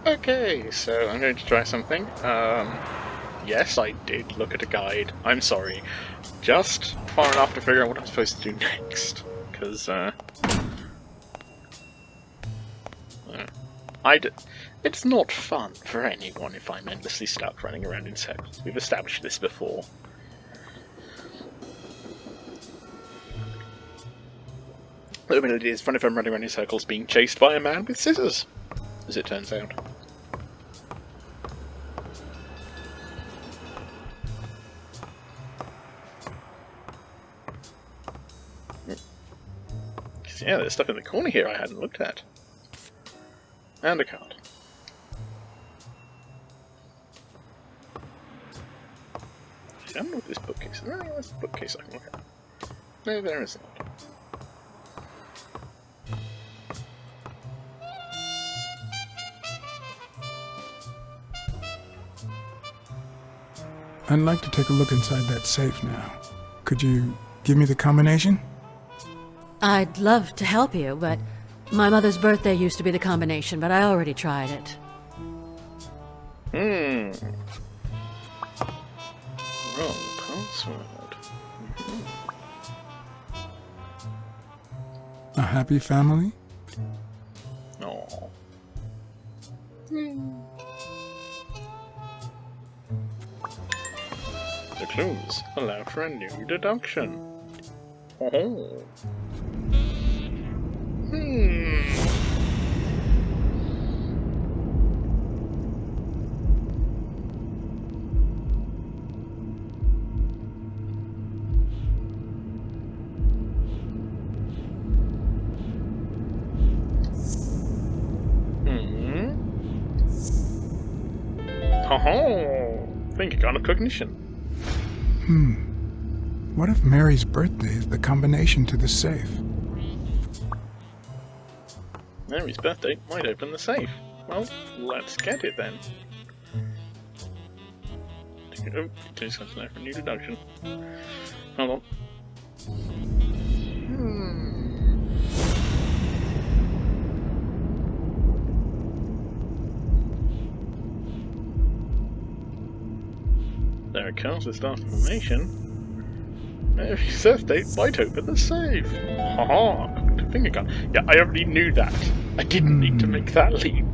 Okay, so I'm going to try something. Yes, I did look at a guide. I'm sorry. Just far enough to figure out what I'm supposed to do next. Because, it's not fun for anyone if I'm endlessly stuck running around in circles. We've established this before. The ability is fun if I'm running around in circles being chased by a man with scissors, as it turns out. Yeah, there's stuff in the corner here I hadn't looked at. And a card. I don't know what this bookcase is. Oh, there's a bookcase I can look at. No, there isn't. I'd like to take a look inside that safe now. Could you give me the combination? I'd love to help you, but my mother's birthday used to be the combination, but I already tried it. Wrong password. A happy family? Aww. The clues allow for a new deduction. Oh. Think you got a cognition. What if Mary's birthday is the combination to the safe? Mary's birthday might open the safe. Well, let's get it then. Oh, please consider for a new deduction. Hold on. There it comes with staff information. Mary's birthday might open the safe. Haha, cognitive finger gun. Yeah, I already knew that. I didn't need to make that leap.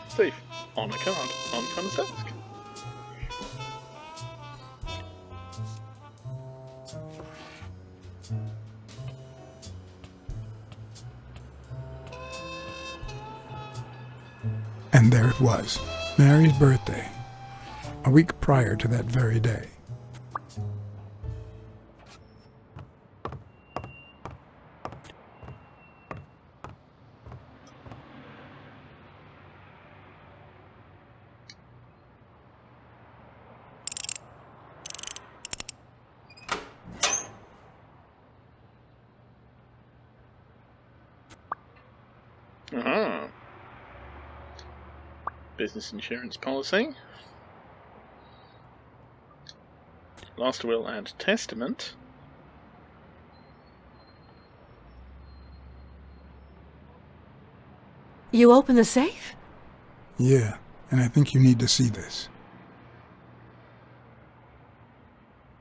Safe. On a card. On front desk. And there it was, Mary's birthday, a week prior to that very day. Business insurance policy. Last will and testament. You open the safe? Yeah, and I think you need to see this.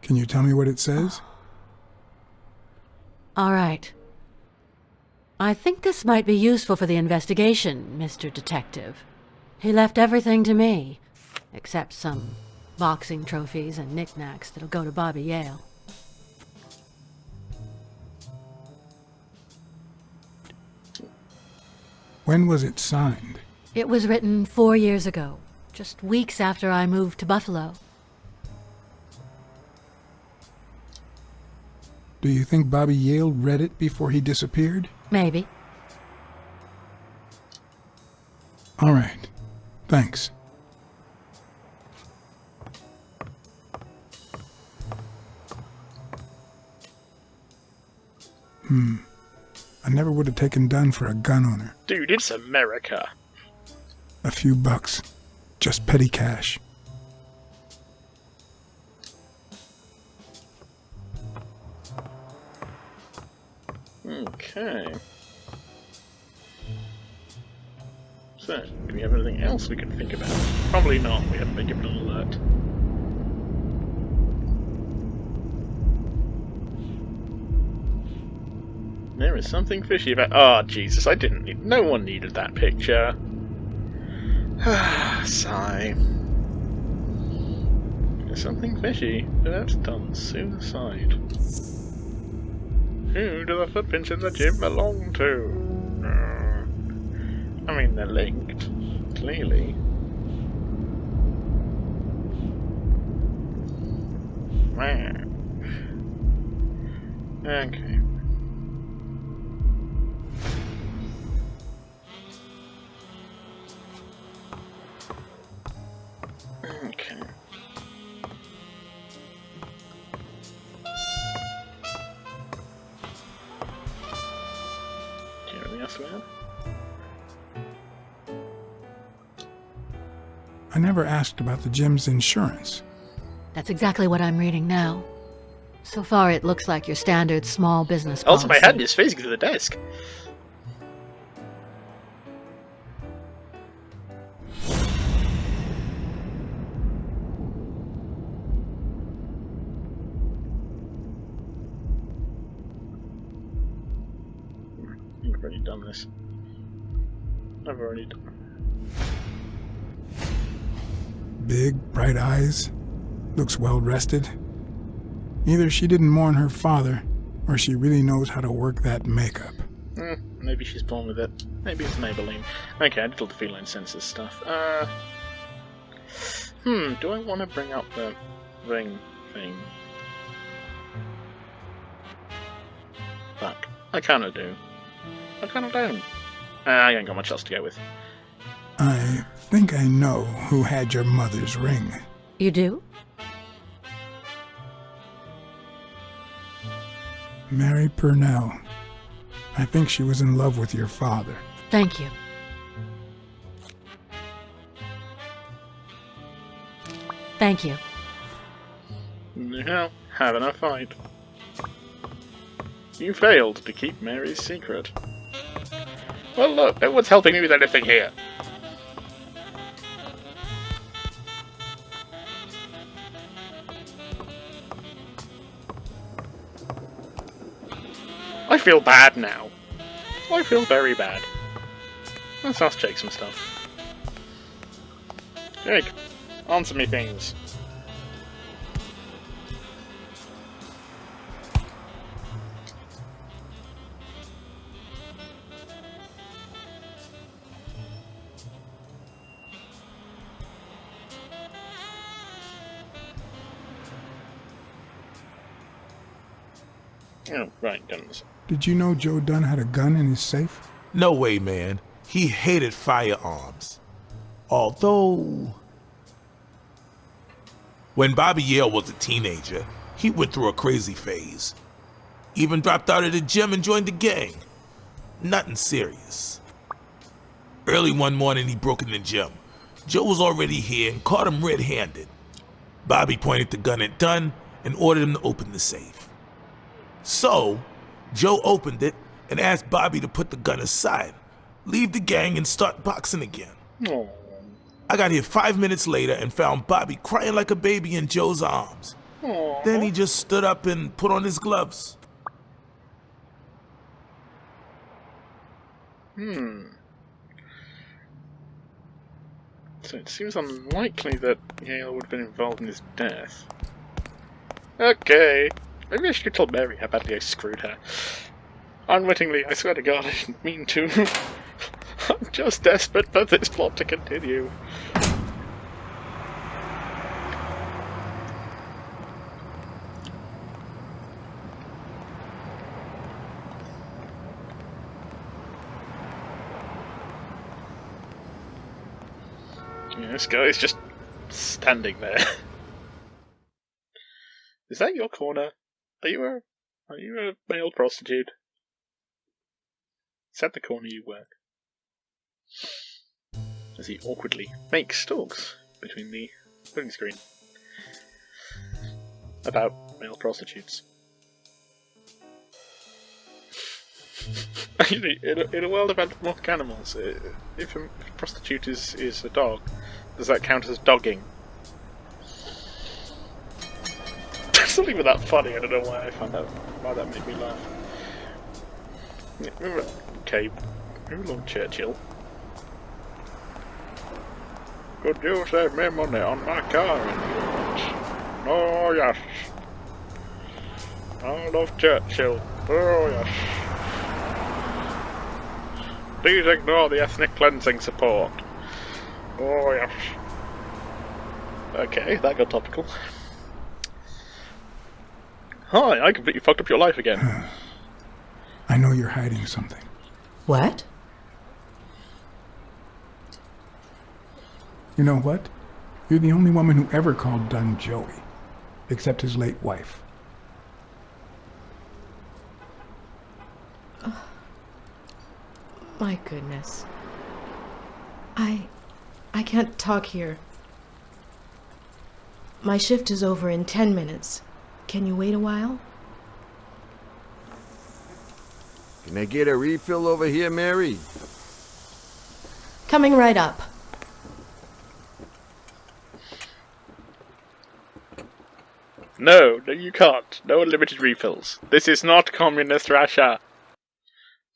Can you tell me what it says? All right. I think this might be useful for the investigation, Mr. Detective. He left everything to me, except some boxing trophies and knickknacks that'll go to Bobby Yale. When was it signed? It was written 4 years ago, just weeks after I moved to Buffalo. Do you think Bobby Yale read it before he disappeared? Maybe. All right. Thanks. I never would have taken Dunn for a gun owner. Dude, it's America. A few bucks. Just petty cash. Okay. So, do we have anything else we can think about? Probably not. We haven't been given an alert. There is something fishy about. Oh, Jesus! I didn't need. No one needed that picture. Sigh. There's something fishy. Perhaps done suicide. Who do the footprints in the gym belong to? I mean, they're linked, clearly. Okay. Okay. Do you have anything else to add? I never asked about the gym's insurance. That's exactly what I'm reading now. So far, it looks like your standard small business policy. Also, my hand is facing to the desk. I've already done this. I've already done it. Big, bright eyes. Looks well rested. Either she didn't mourn her father, or she really knows how to work that makeup. Maybe she's born with it. Maybe it's Maybelline. Okay, I did all the feline senses stuff. Do I want to bring up the ring thing? Fuck. I kinda do. I kinda don't. I ain't got much else to go with. I think I know who had your mother's ring. You do? Mary Purnell. I think she was in love with your father. Thank you. Thank you. Now, having a fight. You failed to keep Mary's secret. Well, look, no one's helping me with anything here. I feel bad now. I feel very bad. Let's ask Jake some stuff. Jake, answer me things. Oh, right, guns. Did you know Joe Dunn had a gun in his safe? No way, man. He hated firearms. Although, when Bobby Yale was a teenager, he went through a crazy phase. Even dropped out of the gym and joined the gang. Nothing serious. Early one morning, he broke in the gym. Joe was already here and caught him red-handed. Bobby pointed the gun at Dunn and ordered him to open the safe. So, Joe opened it and asked Bobby to put the gun aside, leave the gang and start boxing again. Aww. I got here 5 minutes later and found Bobby crying like a baby in Joe's arms. Aww. Then he just stood up and put on his gloves. So it seems unlikely that Yale would have been involved in his death. Okay. Maybe I should tell Mary how badly I screwed her. Unwittingly, I swear to God, I didn't mean to. I'm just desperate for this plot to continue. Yeah, this guy's just standing there. Is that your corner? Are you a male prostitute? Is that the corner you work? As he awkwardly makes stalks between the loading screen. About male prostitutes. In a world of anthropomorphic animals, if a prostitute is a dog, does that count as dogging? That's not even that funny. I don't know why why that made me laugh. Okay, move along, Churchill. Could you save me money on my car insurance? Oh yes. I love Churchill. Oh yes. Please ignore the ethnic cleansing support. Oh yes. Okay, that got topical. Hi, I completely fucked up your life again. I know you're hiding something. What? You know what? You're the only woman who ever called Dunn Joey, except his late wife. Oh, my goodness. I can't talk here. My shift is over in 10 minutes. Can you wait a while? Can I get a refill over here, Mary? Coming right up. No, you can't. No unlimited refills. This is not communist Russia.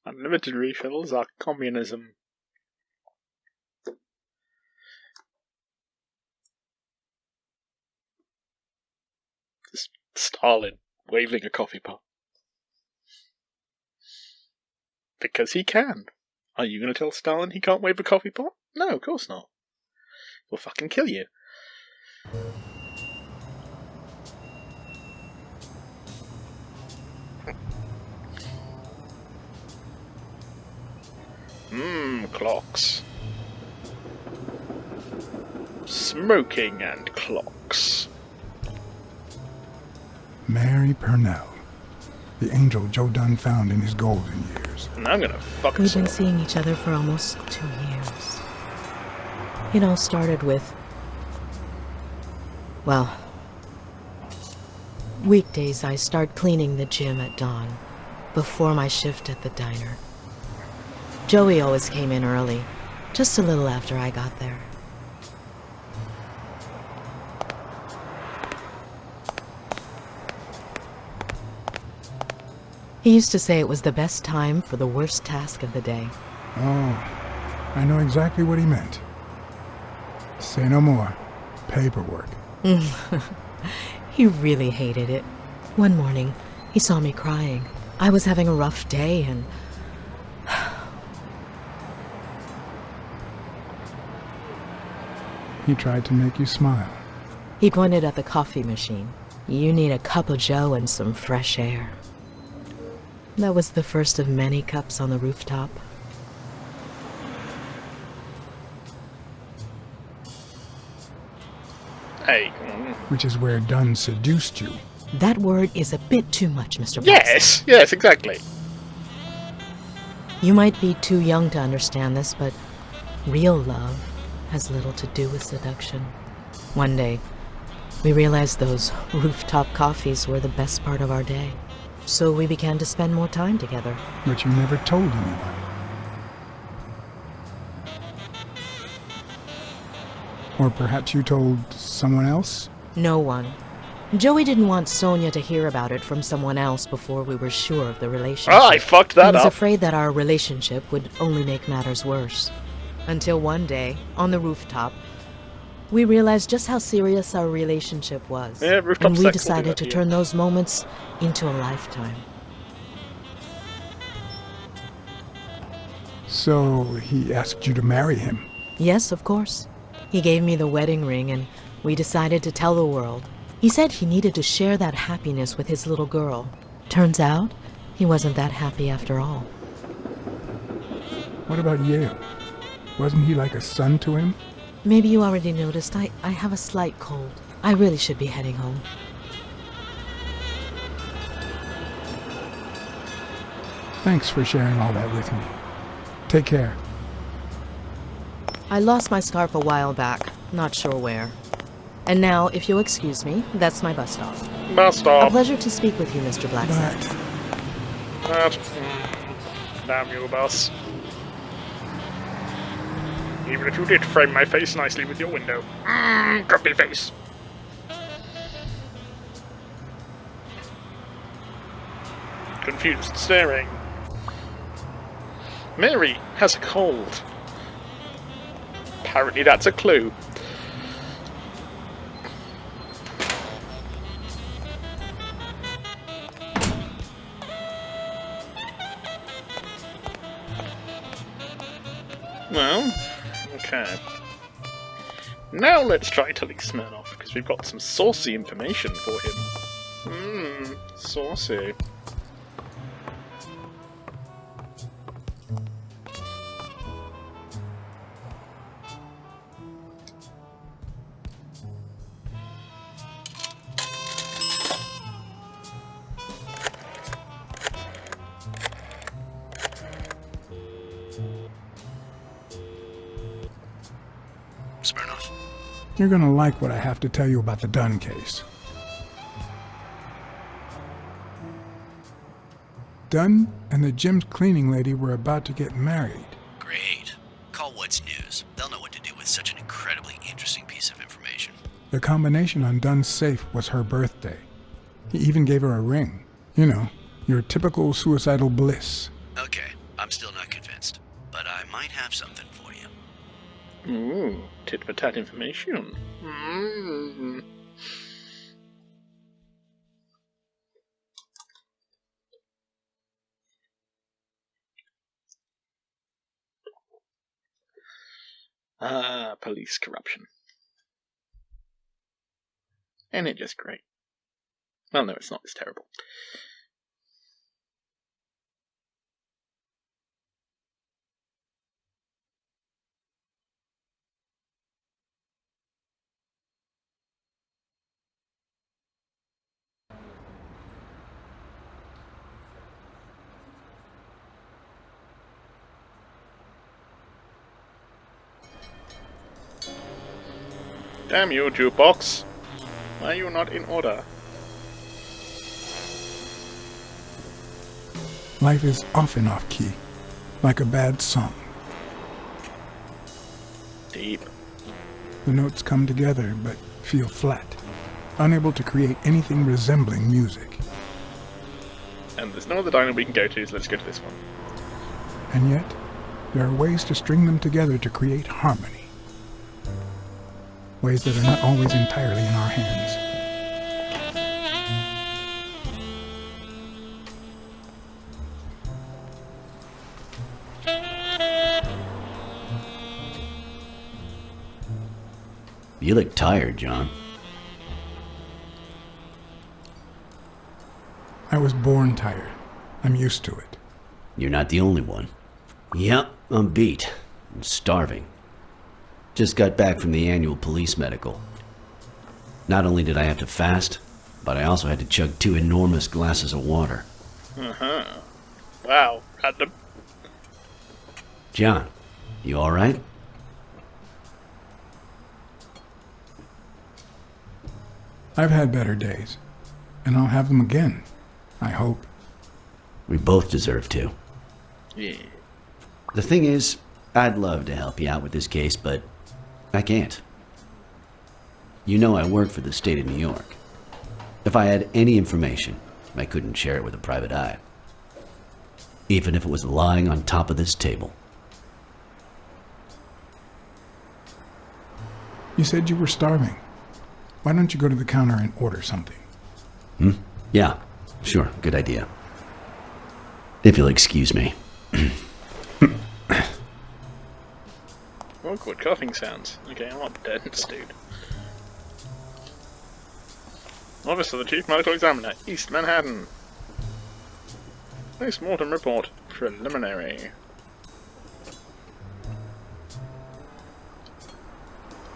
Unlimited refills are communism. Stalin waving a coffee pot. Because he can. Are you going to tell Stalin he can't wave a coffee pot? No, of course not. He'll fucking kill you. Clocks. Smoking and clocks. Mary Purnell, the angel Joe Dunn found in his golden years. And I'm gonna fuck We've been us all. seeing each other for almost 2 years. It all started with... well... weekdays I start cleaning the gym at dawn, before my shift at the diner. Joey always came in early, just a little after I got there. He used to say it was the best time for the worst task of the day. Oh, I know exactly what he meant. Say no more. Paperwork. He really hated it. One morning, he saw me crying. I was having a rough day and... He tried to make you smile. he pointed at the coffee machine. You need a cup of joe and some fresh air. That was the first of many cups on the rooftop. Hey. Which is where Dunn seduced you. That word is a bit too much, Mr. Blacksad. Yes, exactly. You might be too young to understand this, but real love has little to do with seduction. One day, we realized those rooftop coffees were the best part of our day. So we began to spend more time together. But you never told anybody. Or perhaps you told someone else? No one. Joey didn't want Sonia to hear about it from someone else before we were sure of the relationship. Oh, I fucked that He was up. afraid that our relationship would only make matters worse. Until one day, on the rooftop, we realized just how serious our relationship was. Yeah, rooftop and we sex will do decided that to to you. turn those moments into a lifetime. So he asked you to marry him. Yes, of course. He gave me the wedding ring and we decided to tell the world. He said he needed to share that happiness with his little girl. Turns out, he wasn't that happy after all. What about Yale? Wasn't he like a son to him? Maybe you already noticed I have a slight cold. I really should be heading home. Thanks for sharing all that with me. Take care. I lost my scarf a while back, not sure where. And now, if you'll excuse me, that's my bus stop. Bus A stop. pleasure to speak with you, Mr. Blacksad. But Damn you, boss. Even if you did frame my face nicely with your window. Grumpy face. Confused staring. Mary has a cold. Apparently that's a clue. Well, okay. Now let's try Tully Smirnoff, because we've got some saucy information for him. Saucy. Smirnoff. You're gonna like what I have to tell you about the Dunn case. Dunn and the gym's cleaning lady were about to get married. Great. Call What's News. They'll know what to do with such an incredibly interesting piece of information. The combination on Dunn's safe was her birthday. He even gave her a ring. You know, your typical suicidal bliss. Okay, I'm still not convinced, but I might have something for you. Ooh, tit for tat information. Police corruption. And it's just great. Well, no, it's not. It's terrible. Damn you, jukebox! Why are you not in order? Life is off and off key, like a bad song. Deep. The notes come together but feel flat, unable to create anything resembling music. And there's no other diner we can go to, so let's go to this one. And yet, there are ways to string them together to create harmony. Ways that are not always entirely in our hands. You look tired, John. I was born tired. I'm used to it. You're not the only one. Yep, I'm beat. I'm starving. Just got back from the annual police medical. Not only did I have to fast, but I also had to chug 2 enormous glasses of water. Wow, random. John, you alright? I've had better days, and I'll have them again, I hope. We both deserve to. Yeah. The thing is, I'd love to help you out with this case, but I can't. You know I work for the state of New York. If I had any information, I couldn't share it with a private eye. Even if it was lying on top of this table. You said you were starving. Why don't you go to the counter and order something? Yeah, sure, good idea. If you'll excuse me. Awkward coughing sounds. Okay, I'm not dense, dude. Office of the Chief Medical Examiner, East Manhattan. Post-mortem report. Preliminary.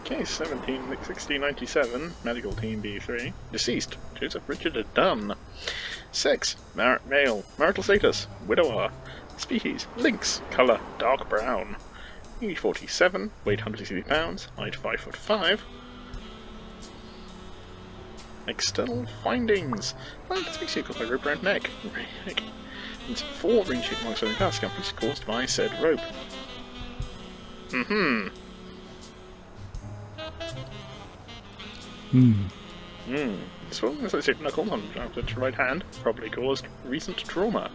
Case 1697, Medical Team B3. Deceased, Joseph Richard Dunn. Sex, male. Marital status, widower. Species, lynx. Colour, dark brown. Age 47, weight 160 pounds, height 5'5". External findings. Plant species caused by rope around neck. It's 4 ring sheet marks on the car circumference caused by said rope. Swelling associated knuckles on the right hand probably caused recent trauma.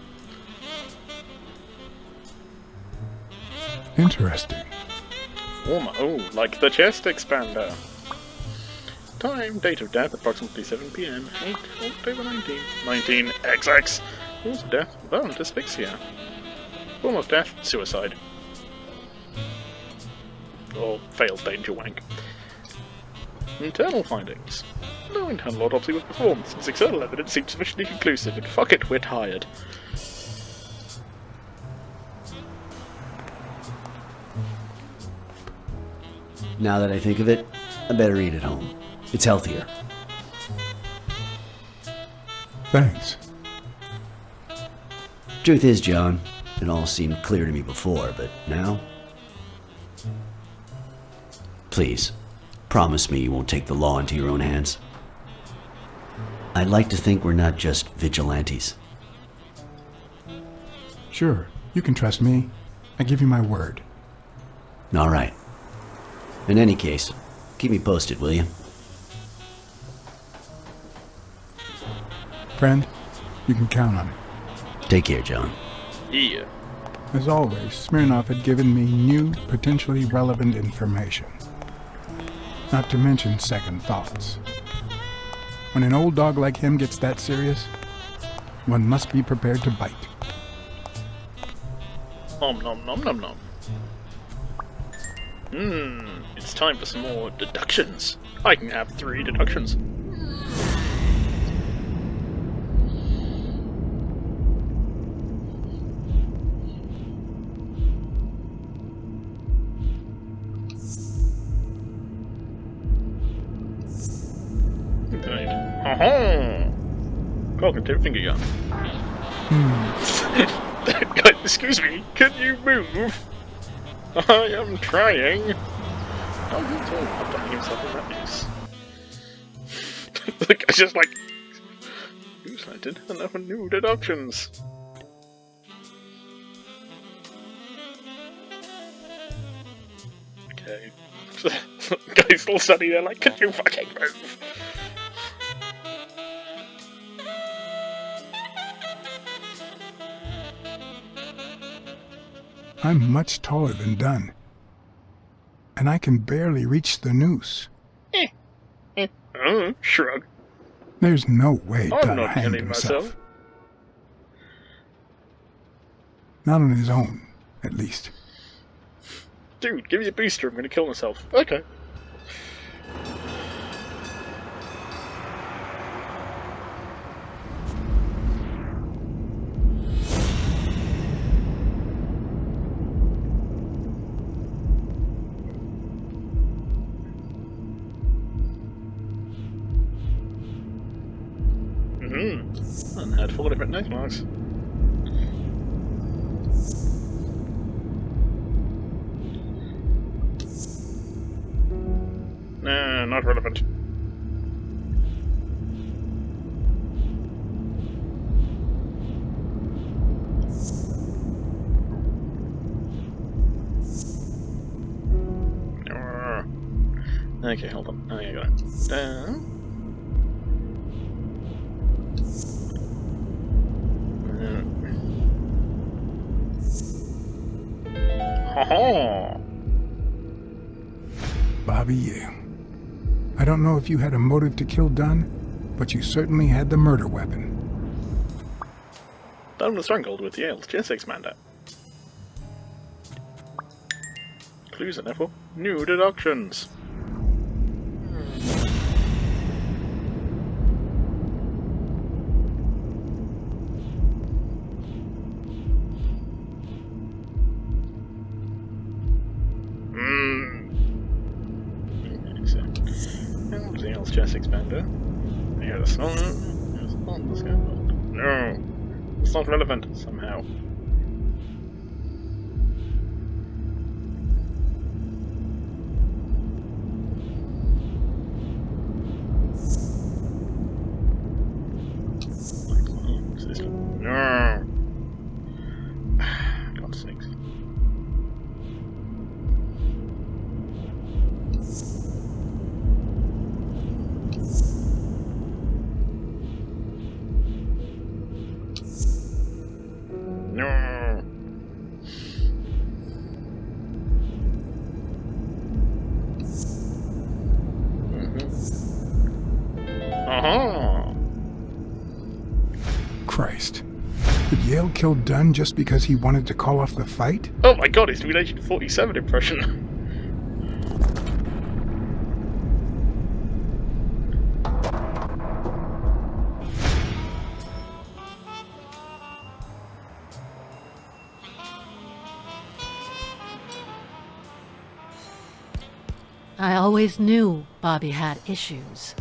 Interesting. Trauma, oh, like the chest expander. Time, date of death, approximately 7 PM, 8 October 19. XX. Cause of death, violent asphyxia. Form of death, suicide. Or failed danger wank. Internal findings. No internal autopsy was performed, since external evidence seemed sufficiently conclusive, and fuck it, we're tired. Now that I think of it, I better eat at home. It's healthier. Thanks. Truth is, John, it all seemed clear to me before, but now? Please, promise me you won't take the law into your own hands. I'd like to think we're not just vigilantes. Sure, you can trust me. I give you my word. All right. In any case, keep me posted, will you? Friend, you can count on it. Take care, John. Yeah. As always, Smirnoff had given me new, potentially relevant information. Not to mention second thoughts. When an old dog like him gets that serious, one must be prepared to bite. Nom nom nom nom nom. It's time for some more deductions. I can have 3 deductions. Cognitive finger gun. Excuse me, can you move? I am trying. Oh, he's all updating himself in that news. The guy's just like, you cited enough new deductions. Okay. The guy's still standing there like, can you fucking move? I'm much taller than Dunn, and I can barely reach the noose. Shrug. There's no way I'm Dunn not hanged killing himself. myself. Not on his own, at least. Dude, give me a booster, I'm gonna kill myself. Okay. And had 4 different nose marks. Nah, not relevant. Okay, hold on. Oh, yeah, I got it. Bobby, I don't know if you had a motive to kill Dunn, but you certainly had the murder weapon. Dunn was strangled with Yale's chest expander. Clues and therefore new deductions. Yale's chest expander. Yeah, that's not. No, it's not relevant somehow. No. Did Yale kill Dunn just because he wanted to call off the fight? Oh my god, it's doing Agent 47 impression. I always knew Bobby had issues.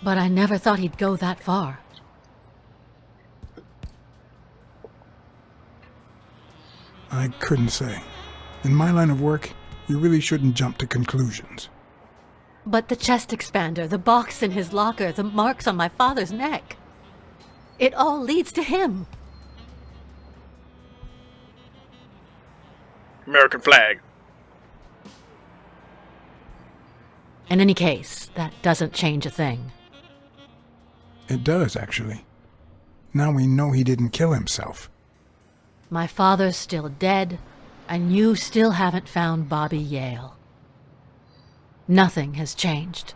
But I never thought he'd go that far. I couldn't say. In my line of work, you really shouldn't jump to conclusions. But the chest expander, the box in his locker, the marks on my father's neck. It all leads to him. American flag. In any case, that doesn't change a thing. It does, actually. Now we know he didn't kill himself. My father's still dead, and you still haven't found Bobby Yale. Nothing has changed.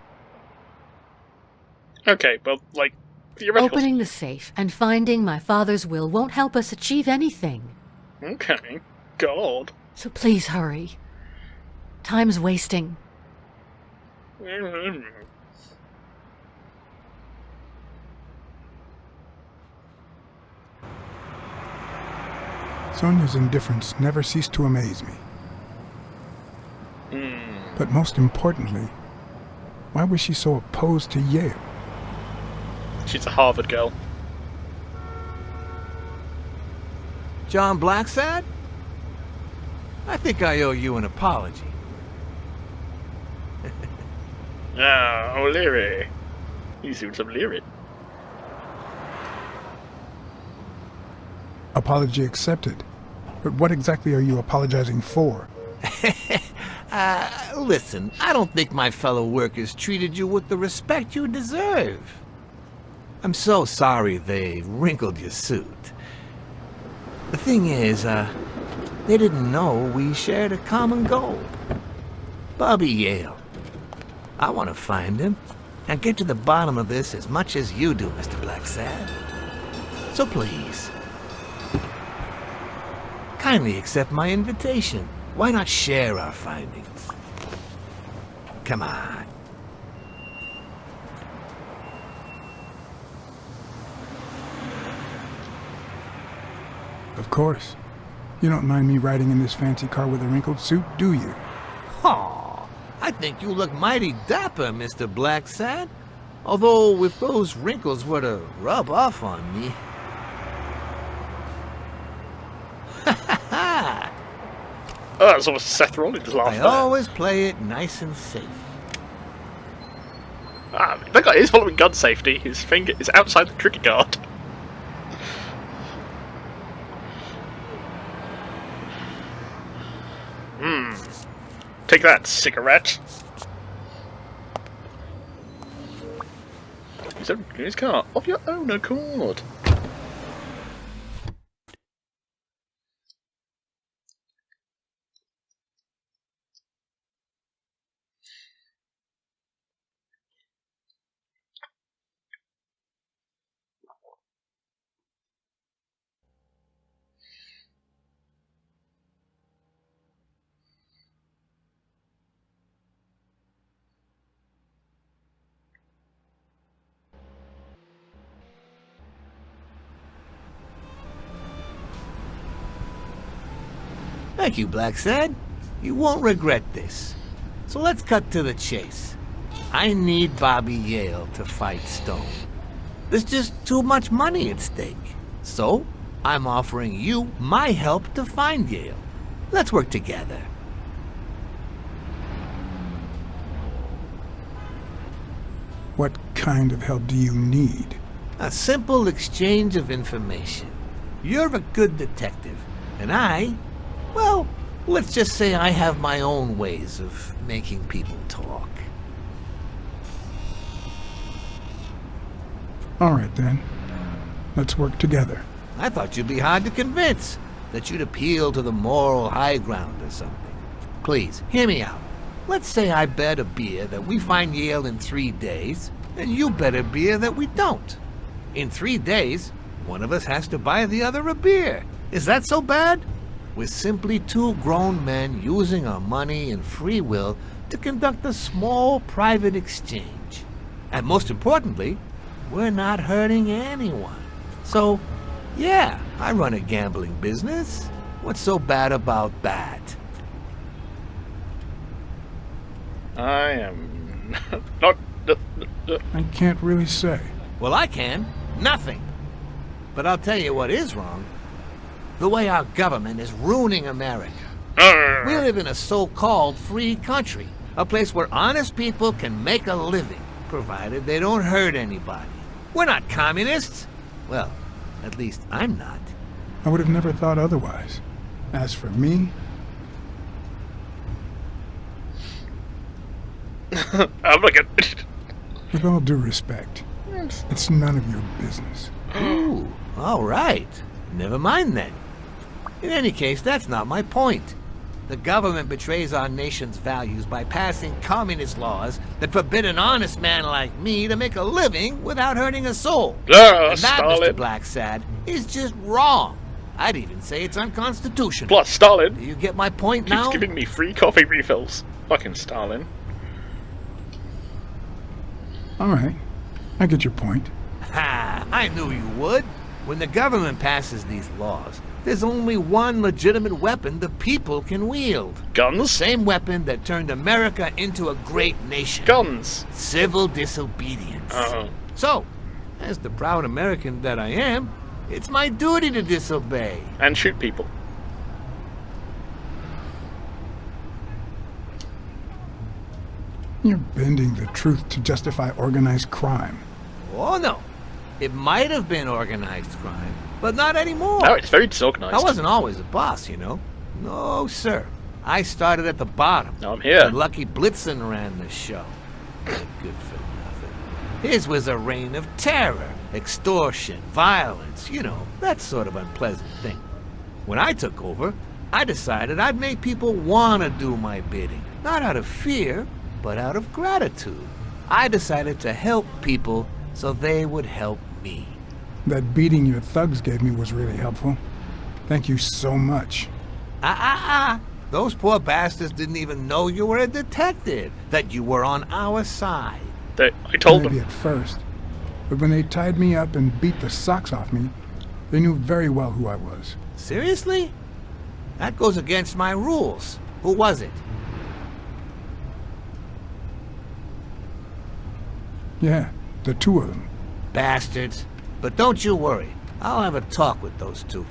Okay, well, like, theoretical... Opening the safe and finding my father's will won't help us achieve anything. Okay, God. So please hurry. Time's wasting. Sonia's indifference never ceased to amaze me. But most importantly, why was she so opposed to Yale? She's a Harvard girl. John Blacksad? I think I owe you an apology. Ah, O'Leary. You seem some Leary. Apology accepted. But what exactly are you apologizing for? Listen, I don't think my fellow workers treated you with the respect you deserve. I'm so sorry they wrinkled your suit. The thing is, they didn't know we shared a common goal. Bobby Yale. I want to find him and get to the bottom of this as much as you do, Mr. Blacksad. So please, kindly accept my invitation. Why not share our findings? Come on. Of course. You don't mind me riding in this fancy car with a wrinkled suit, do you? Aw, I think you look mighty dapper, Mr. Blacksad. Although, if those wrinkles were to rub off on me... Oh, that's almost Seth Rollins' laugh I there. always play it nice and safe. Ah, that guy is following gun safety. His finger is outside the trigger guard. Take that, cigarette. He's opening his car of your own accord. Thank you, Blacksad. You won't regret this. So let's cut to the chase. I need Bobby Yale to fight Stone. There's just too much money at stake. So, I'm offering you my help to find Yale. Let's work together. What kind of help do you need? A simple exchange of information. You're a good detective, and I, well, let's just say I have my own ways of making people talk. All right, then. Let's work together. I thought you'd be hard to convince, that you'd appeal to the moral high ground or something. Please, hear me out. Let's say I bet a beer that we find Yale in 3 days, and you bet a beer that we don't. In 3 days, one of us has to buy the other a beer. Is that so bad? We're simply two grown men using our money and free will to conduct a small private exchange. And most importantly, we're not hurting anyone. So, yeah, I run a gambling business. What's so bad about that? I am not... I can't really say. Well, I can. Nothing. But I'll tell you what is wrong. The way our government is ruining America. We live in a so-called free country. A place where honest people can make a living, provided they don't hurt anybody. We're not communists. Well, at least I'm not. I would have never thought otherwise. As for me, I'm looking. with all due respect, it's none of your business. Ooh, all right. Never mind then. In any case, that's not my point. The government betrays our nation's values by passing communist laws that forbid an honest man like me to make a living without hurting a soul. And that, Stalin. Mr. Blacksad, is just wrong. I'd even say it's unconstitutional. Plus Stalin. Do you get my point Keeps now? giving me free coffee refills. Fucking Stalin. All right, I get your point. Ha! I knew you would. When the government passes these laws, there's only one legitimate weapon the people can wield. The Guns? same weapon that turned America into a great nation. Guns. Civil disobedience. So, as the proud American that I am, it's my duty to disobey. And shoot people. You're bending the truth to justify organized crime. Oh no, it might have been organized crime, but not anymore. No, it's very disorganized. I wasn't always a boss, you know. No, sir. I started at the bottom. Now I'm here. And Lucky Blitzen ran the show. Good for nothing. His was a reign of terror, extortion, violence, you know, that sort of unpleasant thing. When I took over, I decided I'd make people want to do my bidding. Not out of fear, but out of gratitude. I decided to help people so they would help me. That beating your thugs gave me was really helpful. Thank you so much. Those poor bastards didn't even know you were a detective, that you were on our side. I told Maybe them. at first, but when they tied me up and beat the socks off me, they knew very well who I was. Seriously? That goes against my rules. Who was it? Yeah, the two of them. Bastards. But don't you worry. I'll have a talk with those two.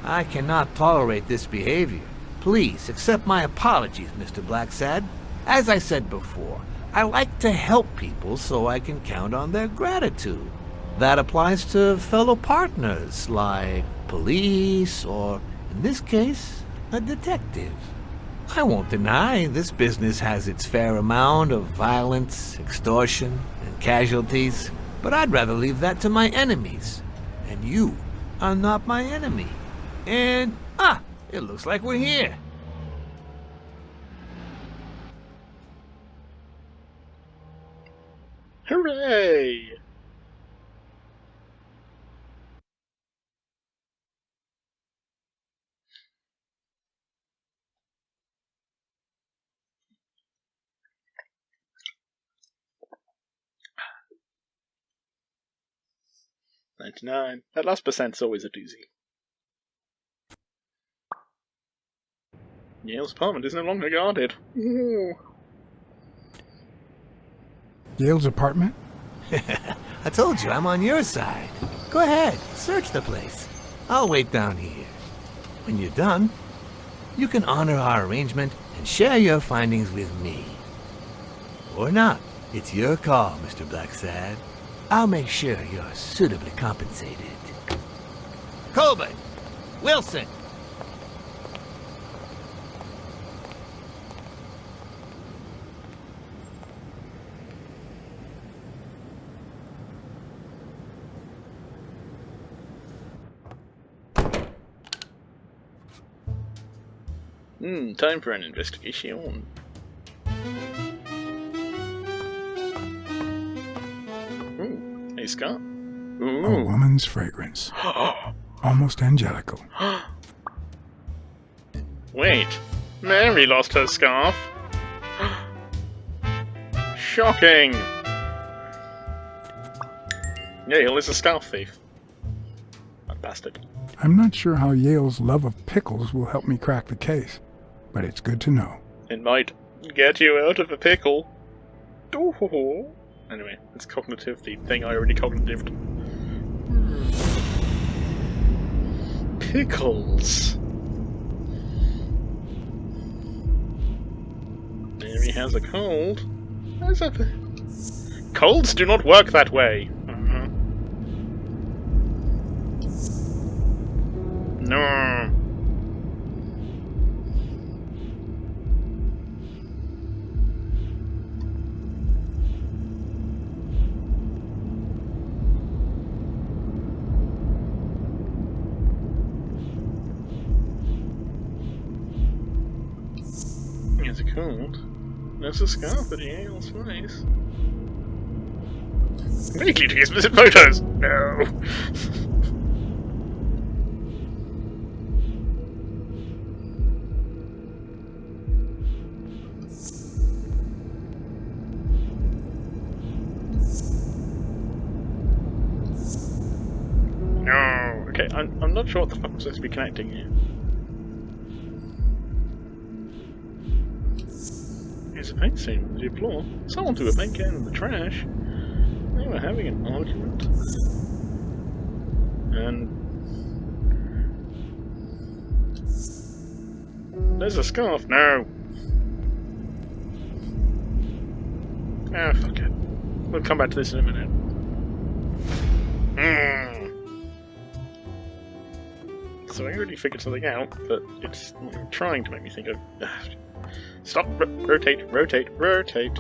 I cannot tolerate this behavior. Please accept my apologies, Mr. Blacksad. As I said before, I like to help people so I can count on their gratitude. That applies to fellow partners like police or, in this case, a detective. I won't deny this business has its fair amount of violence, extortion, and casualties, but I'd rather leave that to my enemies. And you are not my enemy. And, it looks like we're here. Hooray! $99. That last percent's always a doozy. Yale's apartment is no longer guarded. Ooh. Yale's apartment? I told you, I'm on your side. Go ahead, search the place. I'll wait down here. When you're done, you can honor our arrangement and share your findings with me. Or not. It's your call, Mr. Blacksad. I'll make sure you're suitably compensated. Colbert! Wilson! Time for an investigation. Hey, Scott. A woman's fragrance. Almost angelical. Wait, Mary lost her scarf. Shocking! Yale is a scarf thief. That bastard. I'm not sure how Yale's love of pickles will help me crack the case, but it's good to know. It might get you out of a pickle. Anyway, it's cognitive, the thing I already cognitived. Pickles. Mary has a cold. Where's that? Colds do not work that way. No. It's cold. There's a scarf at Yale's face. Vaguely to explicit photos! No! No! Okay, I'm not sure what the fuck I'm supposed to be connecting here. Here's a paint scene with the floor. Someone threw a paint can in the trash. They were having an argument. And there's a scarf. No. Ah, fuck it. We'll come back to this in a minute. So I already figured something out, but it's not even trying to make me think of. Stop! Rotate! Rotate! Rotate!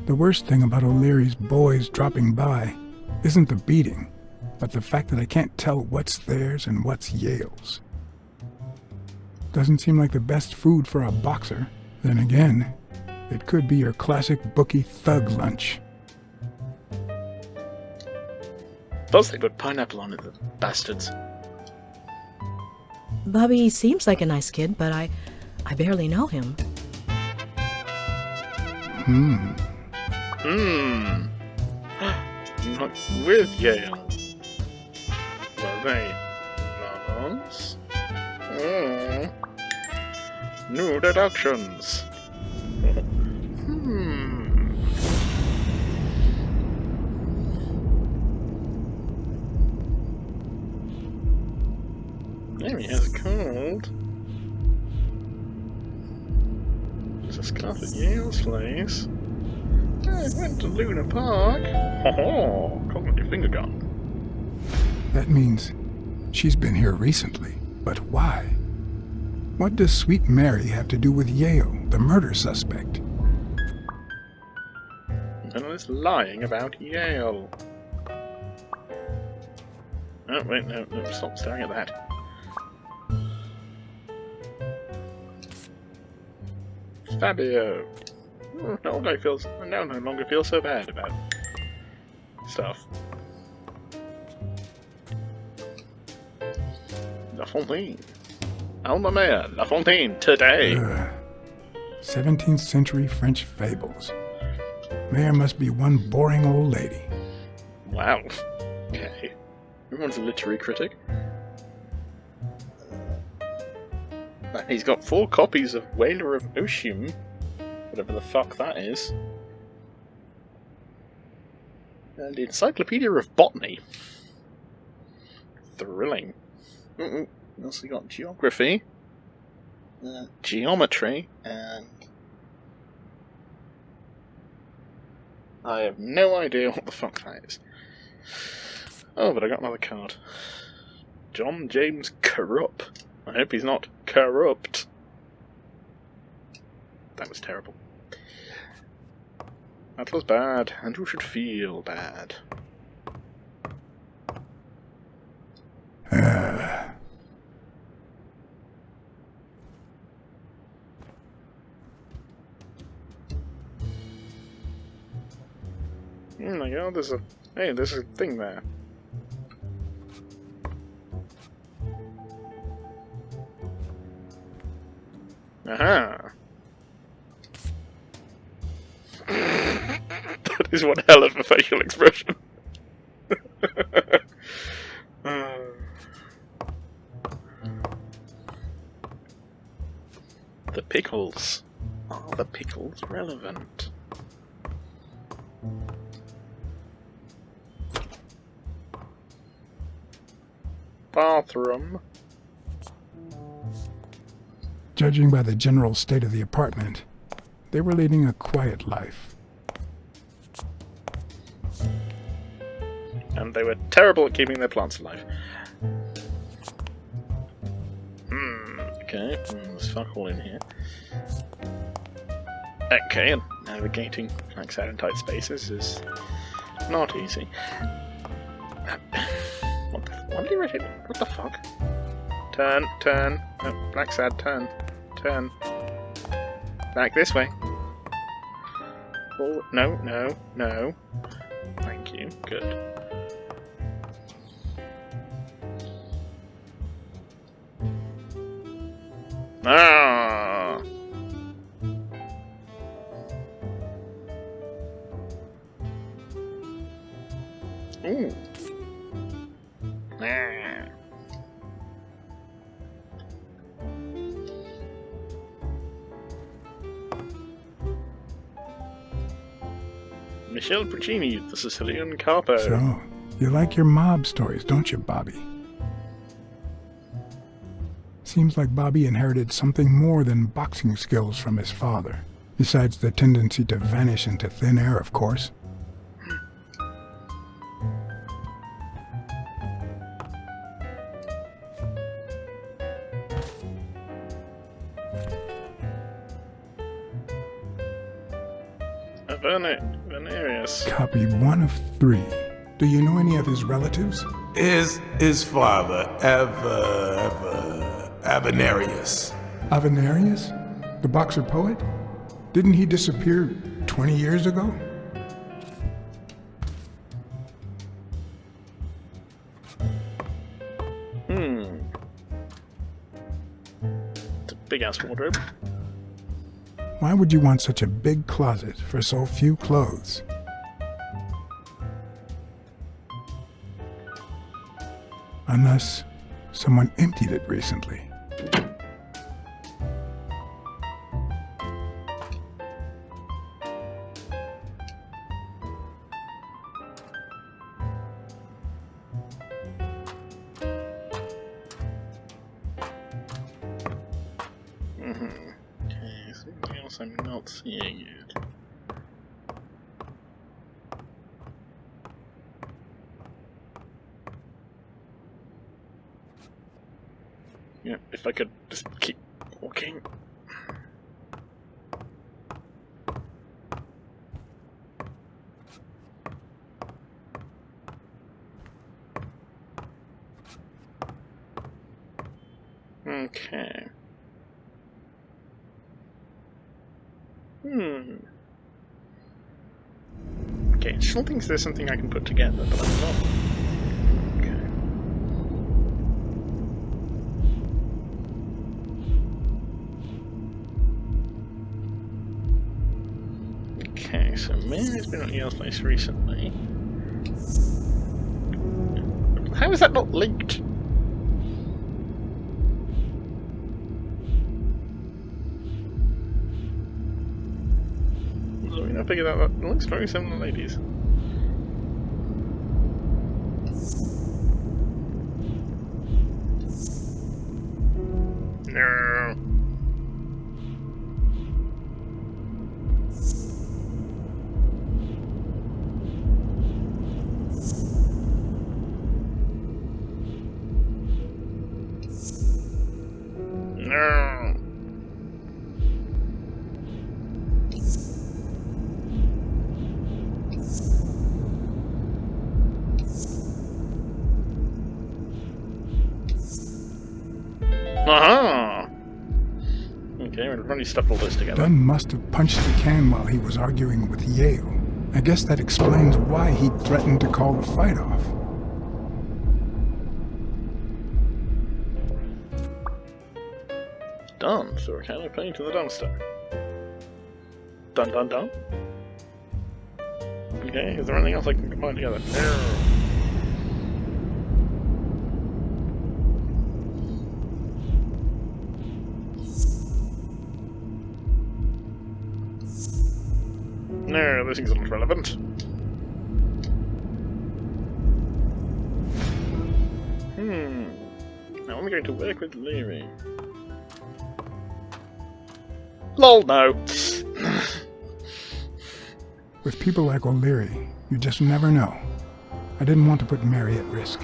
The worst thing about O'Leary's boys dropping by isn't the beating, but the fact that I can't tell what's theirs and what's Yale's. Doesn't seem like the best food for a boxer. Then again, it could be your classic bookie thug lunch. Plus they put pineapple on it, the bastards. Bobby seems like a nice kid, but I barely know him. Not with Yale. Were they lovers? New deductions. Amy has a cold. There's a scarf at Yale's place. I went to Luna Park. Ho-ho! Cognitive finger gun. That means she's been here recently. But why? What does Sweet Mary have to do with Yale, the murder suspect? And it's lying about Yale. Oh, wait, no, stop staring at that. Fabio. No longer feel so bad about stuff. La Fontaine. Alma Mater, La Fontaine, today. 17th century French fables. Mayor must be one boring old lady. Wow. Okay. Everyone's a literary critic. He's got 4 copies of Whaler of Ocean. Whatever the fuck that is. And the Encyclopedia of Botany. Thrilling. Also got Geography. Geometry. And I have no idea what the fuck that is. Oh, but I got another card. John James Corrupt. I hope he's not corrupt. That was terrible. That was bad, and you should feel bad. Oh my god, there's a thing there. Aha! That is one hell of a facial expression. The pickles. Are the pickles relevant? Bathroom. Judging by the general state of the apartment, they were leading a quiet life. And they were terrible at keeping their plants alive. Okay, there's fuck all in here. Okay, and navigating Blacksad in tight spaces is not easy. What did he write it? What the fuck? Turn. No, Blacksad, turn. Turn. Back this way. Forward. No. Thank you. Good. Ah! Ooh. Ah. Michelle Puccini, the Sicilian capo. So, you like your mob stories, don't you, Bobby? Seems like Bobby inherited something more than boxing skills from his father. Besides the tendency to vanish into thin air, of course. Venerius. Copy 1 of 3. Do you know any of his relatives? His father, Avenarius. Avenarius? The boxer poet? Didn't he disappear 20 years ago? It's a big-ass wardrobe. Why would you want such a big closet for so few clothes? Unless someone emptied it recently. Okay, something else I'm not seeing yet. Yeah, if I could just keep walking. Okay. Okay, it still thinks there's something I can put together, but I'm not. Okay, so Mary's been at Yale's place recently. How is that not linked? So we now figured out that it looks very similar, ladies. No. No. Aha! Okay, we've already stuffed all this together. Dunn must have punched the can while he was arguing with Yale. I guess that explains why he threatened to call the fight off. Done. So we're kind of playing to the dumpster. Dun dun dun. Okay, is there anything else I can combine together? No, this thing's not relevant. Now I'm going to work with Leary. LOL, no! With people like O'Leary, you just never know. I didn't want to put Mary at risk.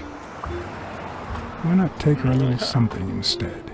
Why not take her a little something instead?